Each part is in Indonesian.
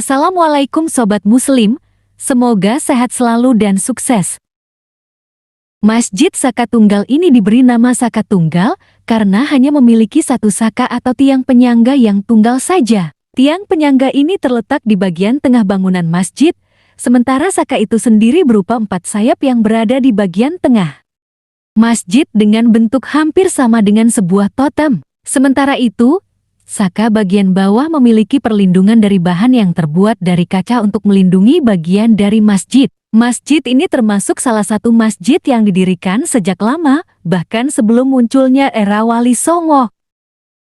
Assalamualaikum Sobat Muslim, semoga sehat selalu dan sukses. Masjid Saka Tunggal ini diberi nama Saka Tunggal karena hanya memiliki satu saka atau tiang penyangga yang tunggal saja. Tiang penyangga ini terletak di bagian tengah bangunan masjid, sementara saka itu sendiri berupa 4 sayap yang berada di bagian tengah. Masjid dengan bentuk hampir sama dengan sebuah totem. Sementara itu, saka bagian bawah memiliki perlindungan dari bahan yang terbuat dari kaca untuk melindungi bagian dari masjid. Masjid ini termasuk salah satu masjid yang didirikan sejak lama, bahkan sebelum munculnya era Wali Songo,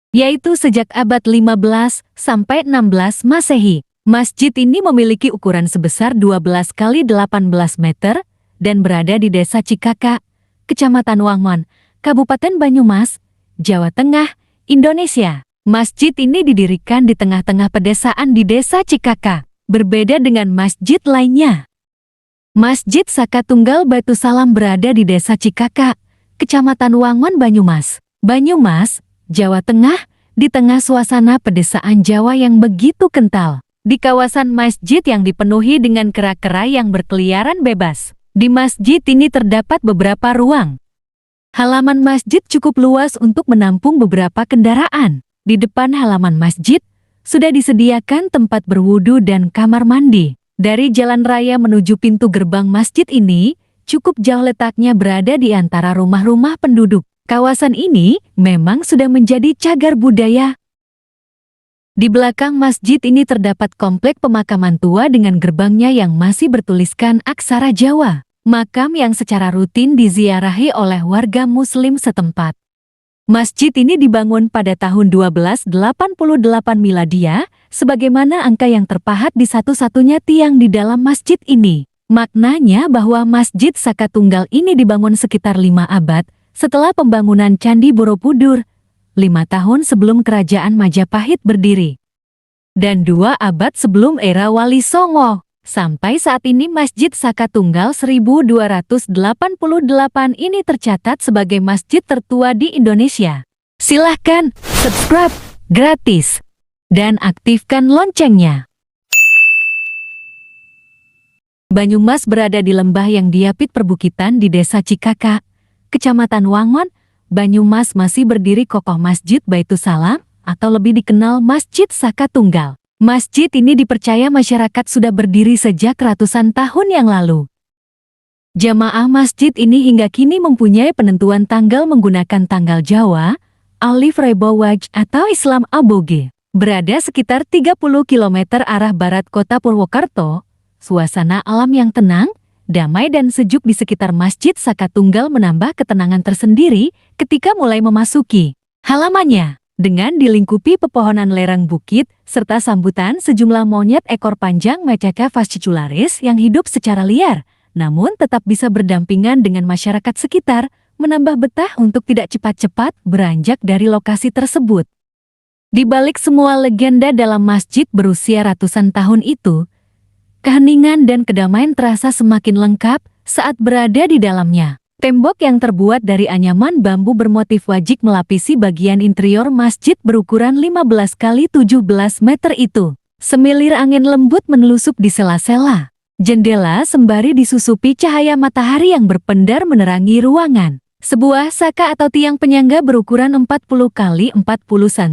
yaitu sejak abad 15 sampai 16 Masehi. Masjid ini memiliki ukuran sebesar 12 kali 18 meter dan berada di Desa Cikaka, Kecamatan Wangon, Kabupaten Banyumas, Jawa Tengah, Indonesia. Masjid ini didirikan di tengah-tengah pedesaan di Desa Cikaka, berbeda dengan masjid lainnya. Masjid Saka Tunggal Batu Salam berada di Desa Cikaka, Kecamatan Wangon, Banyumas, Jawa Tengah, di tengah suasana pedesaan Jawa yang begitu kental. Di kawasan masjid yang dipenuhi dengan kera-kera yang berkeliaran bebas. Di masjid ini terdapat beberapa ruang. Halaman masjid cukup luas untuk menampung beberapa kendaraan. Di depan halaman masjid, sudah disediakan tempat berwudu dan kamar mandi. Dari jalan raya menuju pintu gerbang masjid ini, cukup jauh letaknya berada di antara rumah-rumah penduduk. Kawasan ini memang sudah menjadi cagar budaya. Di belakang masjid ini terdapat komplek pemakaman tua dengan gerbangnya yang masih bertuliskan aksara Jawa. Makam yang secara rutin diziarahi oleh warga muslim setempat. Masjid ini dibangun pada tahun 1288 Miladia, sebagaimana angka yang terpahat di satu-satunya tiang di dalam masjid ini. Maknanya bahwa Masjid Saka Tunggal ini dibangun sekitar 5 abad setelah pembangunan Candi Borobudur, 5 tahun sebelum Kerajaan Majapahit berdiri, dan 2 abad sebelum era Wali Songo. Sampai saat ini Masjid Saka Tunggal 1288 ini tercatat sebagai masjid tertua di Indonesia. Silahkan subscribe gratis dan aktifkan loncengnya. Banyumas berada di lembah yang diapit perbukitan di Desa Cikaka, Kecamatan Wangon, Banyumas masih berdiri kokoh Masjid Baitus Salam atau lebih dikenal Masjid Saka Tunggal. Masjid ini dipercaya masyarakat sudah berdiri sejak ratusan tahun yang lalu. Jamaah masjid ini hingga kini mempunyai penentuan tanggal menggunakan tanggal Jawa, Alif Rebowaj atau Islam Aboge. Berada sekitar 30 km arah barat kota Purwokerto, suasana alam yang tenang, damai dan sejuk di sekitar Masjid Saka Tunggal menambah ketenangan tersendiri ketika mulai memasuki halamannya. Dengan dilingkupi pepohonan lereng bukit, serta sambutan sejumlah monyet ekor panjang Macaca fascicularis yang hidup secara liar, namun tetap bisa berdampingan dengan masyarakat sekitar, menambah betah untuk tidak cepat-cepat beranjak dari lokasi tersebut. Di balik semua legenda dalam masjid berusia ratusan tahun itu, keheningan dan kedamaian terasa semakin lengkap saat berada di dalamnya. Tembok yang terbuat dari anyaman bambu bermotif wajik melapisi bagian interior masjid berukuran 15 kali 17 meter itu. Semilir angin lembut menelusup di sela-sela jendela sembari disusupi cahaya matahari yang berpendar menerangi ruangan. Sebuah saka atau tiang penyangga berukuran 40 kali 40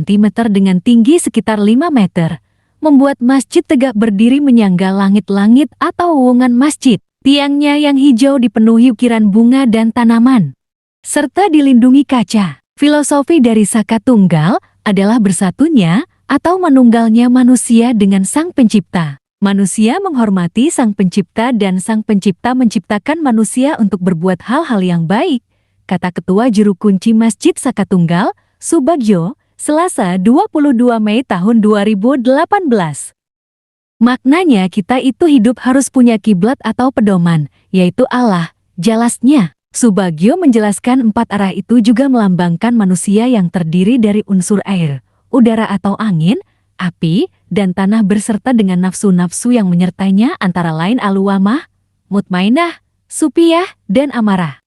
cm dengan tinggi sekitar 5 meter, membuat masjid tegak berdiri menyangga langit-langit atau uwungan masjid. Tiangnya yang hijau dipenuhi ukiran bunga dan tanaman, serta dilindungi kaca. Filosofi dari Saka Tunggal adalah bersatunya atau menunggalnya manusia dengan Sang Pencipta. Manusia menghormati Sang Pencipta dan Sang Pencipta menciptakan manusia untuk berbuat hal-hal yang baik, kata Ketua Juru Kunci Masjid Saka Tunggal, Subagyo, Selasa 22 Mei tahun 2018. Maknanya kita itu hidup harus punya kiblat atau pedoman, yaitu Allah, jelasnya. Subagyo menjelaskan 4 arah itu juga melambangkan manusia yang terdiri dari unsur air, udara atau angin, api, dan tanah berserta dengan nafsu-nafsu yang menyertainya antara lain aluwamah, mutmainah, supiyah, dan amarah.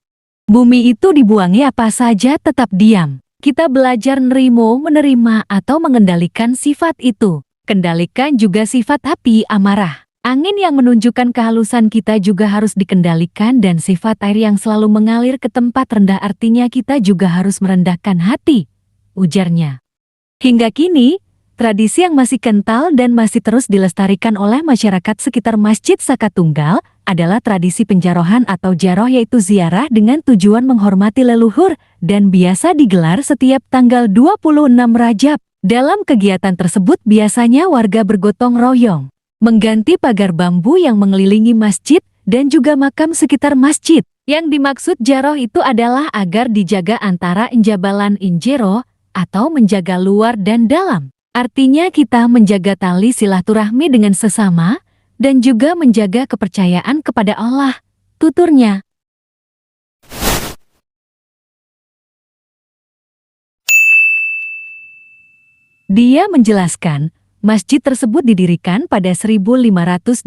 Bumi itu dibuangi apa saja tetap diam. Kita belajar nerimo, menerima atau mengendalikan sifat itu. Kendalikan juga sifat api amarah. Angin yang menunjukkan kehalusan kita juga harus dikendalikan dan sifat air yang selalu mengalir ke tempat rendah artinya kita juga harus merendahkan hati, ujarnya. Hingga kini, tradisi yang masih kental dan masih terus dilestarikan oleh masyarakat sekitar Masjid Saka Tunggal adalah tradisi penjarohan atau jaroh yaitu ziarah dengan tujuan menghormati leluhur dan biasa digelar setiap tanggal 26 Rajab. Dalam kegiatan tersebut biasanya warga bergotong royong mengganti pagar bambu yang mengelilingi masjid dan juga makam sekitar masjid. Yang dimaksud jaroh itu adalah agar dijaga antara injabalan injero atau menjaga luar dan dalam. Artinya kita menjaga tali silaturahmi dengan sesama dan juga menjaga kepercayaan kepada Allah, tuturnya. Dia menjelaskan, masjid tersebut didirikan pada 1522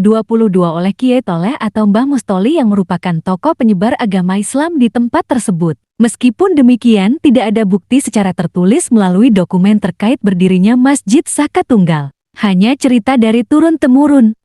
oleh Kiai Toleh atau Mbah Mustoli yang merupakan tokoh penyebar agama Islam di tempat tersebut. Meskipun demikian, tidak ada bukti secara tertulis melalui dokumen terkait berdirinya Masjid Saka Tunggal. Hanya cerita dari turun-temurun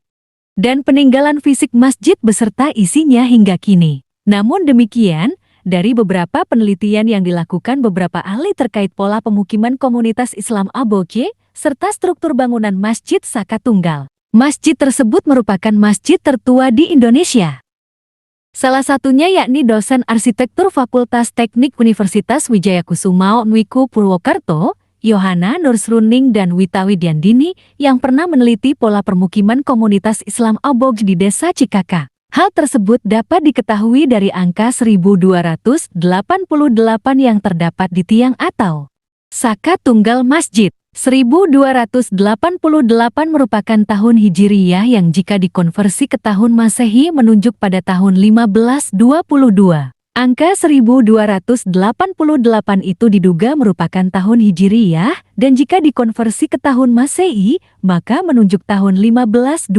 dan peninggalan fisik masjid beserta isinya hingga kini. Namun demikian, dari beberapa penelitian yang dilakukan beberapa ahli terkait pola pemukiman komunitas Islam Aboge, serta struktur bangunan Masjid Saka Tunggal. Masjid tersebut merupakan masjid tertua di Indonesia. Salah satunya yakni dosen arsitektur Fakultas Teknik Universitas Wijaya Kusuma Unwiku Purwokerto, Yohana Nursruning dan Wita Widyandini yang pernah meneliti pola permukiman komunitas Islam Aboge di Desa Cikaka. Hal tersebut dapat diketahui dari angka 1288 yang terdapat di tiang atau Saka Tunggal Masjid. 1288 merupakan tahun Hijriyah yang jika dikonversi ke tahun Masehi menunjuk pada tahun 1522. Angka 1288 itu diduga merupakan tahun Hijriyah dan jika dikonversi ke tahun Masehi maka menunjuk tahun 1522,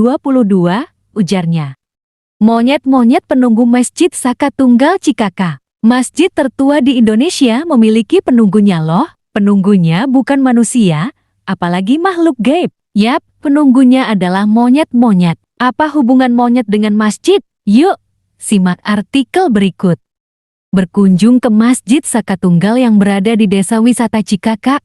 ujarnya. Monyet-monyet penunggu Masjid Saka Tunggal Cikaka. Masjid tertua di Indonesia memiliki penunggunya loh. Penunggunya bukan manusia, apalagi makhluk gaib. Yap, penunggunya adalah monyet-monyet. Apa hubungan monyet dengan masjid? Yuk, simak artikel berikut. Berkunjung ke Masjid Saka Tunggal yang berada di Desa Wisata Cikaka,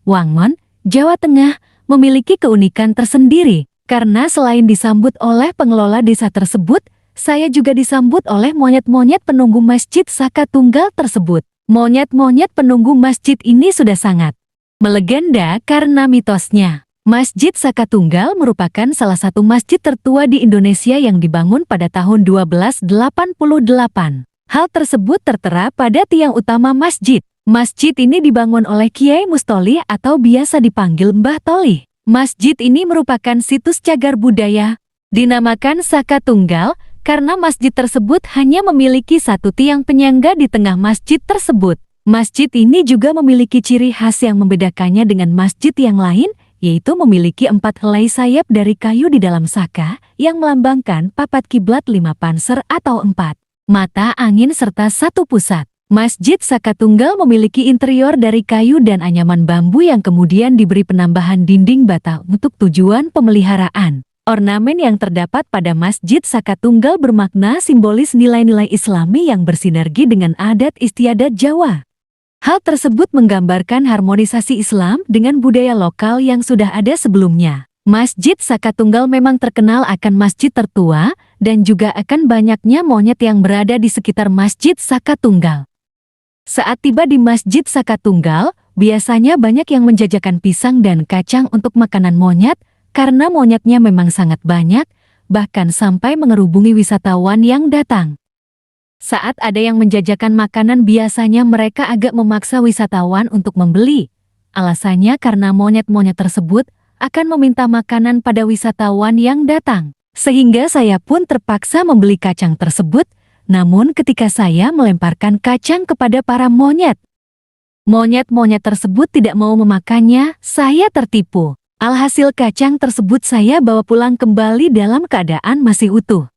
Wangon, Jawa Tengah, memiliki keunikan tersendiri. Karena selain disambut oleh pengelola desa tersebut, saya juga disambut oleh monyet-monyet penunggu Masjid Saka Tunggal tersebut. Monyet-monyet penunggu masjid ini sudah sangat melegenda karena mitosnya. Masjid Saka Tunggal merupakan salah satu masjid tertua di Indonesia yang dibangun pada tahun 1288. Hal tersebut tertera pada tiang utama masjid. Masjid ini dibangun oleh Kiai Mustoli atau biasa dipanggil Mbah Toli. Masjid ini merupakan situs cagar budaya. Dinamakan Saka Tunggal karena masjid tersebut hanya memiliki satu tiang penyangga di tengah masjid tersebut. Masjid ini juga memiliki ciri khas yang membedakannya dengan masjid yang lain, yaitu memiliki 4 helai sayap dari kayu di dalam saka yang melambangkan papat kiblat 5 panser atau 4 mata angin serta 1 pusat. Masjid Saka Tunggal memiliki interior dari kayu dan anyaman bambu yang kemudian diberi penambahan dinding bata untuk tujuan pemeliharaan. Ornamen yang terdapat pada Masjid Saka Tunggal bermakna simbolis nilai-nilai Islami yang bersinergi dengan adat istiadat Jawa. Hal tersebut menggambarkan harmonisasi Islam dengan budaya lokal yang sudah ada sebelumnya. Masjid Saka Tunggal memang terkenal akan masjid tertua dan juga akan banyaknya monyet yang berada di sekitar Masjid Saka Tunggal. Saat tiba di Masjid Saka Tunggal, biasanya banyak yang menjajakan pisang dan kacang untuk makanan monyet, karena monyetnya memang sangat banyak, bahkan sampai mengerubungi wisatawan yang datang. Saat ada yang menjajakan makanan biasanya mereka agak memaksa wisatawan untuk membeli. Alasannya karena monyet-monyet tersebut akan meminta makanan pada wisatawan yang datang. Sehingga saya pun terpaksa membeli kacang tersebut, namun ketika saya melemparkan kacang kepada para monyet, monyet-monyet tersebut tidak mau memakannya, saya tertipu. Alhasil kacang tersebut saya bawa pulang kembali dalam keadaan masih utuh.